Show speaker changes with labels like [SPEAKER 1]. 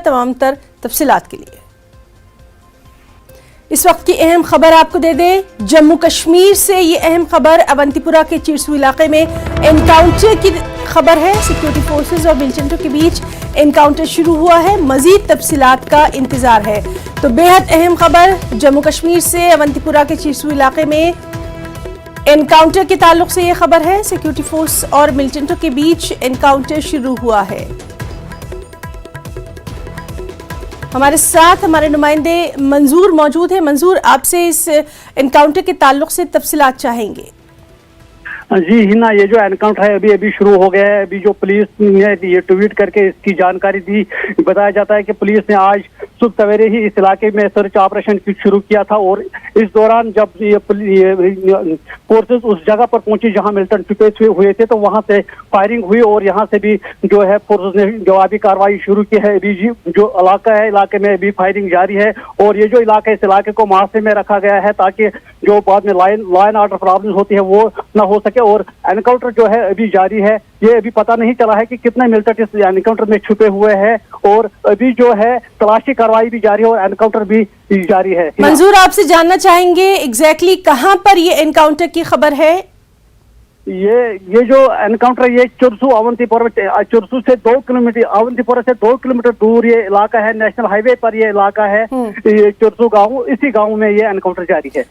[SPEAKER 1] तमाम तर तफसीलात के लिए इस वक्त की अहम खबर आपको दे दें। जम्मू कश्मीर से ये अहम खबर अवंतीपुरा के चिरसू इलाके में एनकाउंटर की खबर है। सिक्योरिटी फोर्सेस और मिलिटेंटों के बीच एनकाउंटर शुरू हुआ है, मजीद तफसीलात का इंतजार है। तो बेहद अहम खबर जम्मू कश्मीर से अवंतीपुरा के चिरसू इलाके में एनकाउंटर के ताल्लुक से ये खबर है। सिक्योरिटी फोर्स और मिलिटेंटों के बीच एनकाउंटर शुरू हुआ है। हमारे साथ हमारे नुमाइंदे मंजूर मौजूद हैं। मंजूर, आपसे इस एनकाउंटर के ताल्लुक से तफसीलात चाहेंगे।
[SPEAKER 2] जी हिना, ये जो एनकाउंटर है अभी शुरू हो गया है। अभी जो पुलिस ने ये ट्वीट करके इसकी जानकारी दी, बताया जाता है कि पुलिस ने आज सुबह सवेरे ही इस इलाके में सर्च ऑपरेशन शुरू किया था और इस दौरान जब ये फोर्सेस उस जगह पर पहुंची जहां मिलिटेंट छुपे हुए थे तो वहां से फायरिंग हुई और यहां से भी जो है फोर्सेस ने जवाबी कार्रवाई शुरू की है। अभी जो इलाका है, इलाके में अभी फायरिंग जारी है और ये जो इलाका है, इस इलाके को मुहासे में रखा गया है ताकि जो बाद में लॉ एंड ऑर्डर प्रॉब्लम होती है वो ना हो सके। और एनकाउंटर जो है अभी जारी है। ये अभी पता नहीं चला है कि कितने मिलिटेंट इस एनकाउंटर में छुपे हुए हैं और अभी जो है तलाशी कार्रवाई भी जारी है और एनकाउंटर भी जारी है।
[SPEAKER 1] मंजूर, आपसे जानना चाहेंगे एग्जैक्टली कहां पर ये एनकाउंटर की खबर है?
[SPEAKER 2] ये जो एनकाउंटर ये चिरसू से 2 किलोमीटर, अवंतीपुरा से 2 किलोमीटर दूर ये इलाका है। नेशनल हाईवे पर ये इलाका है, ये चिरसू गाँव, इसी गाँव में ये एनकाउंटर जारी है।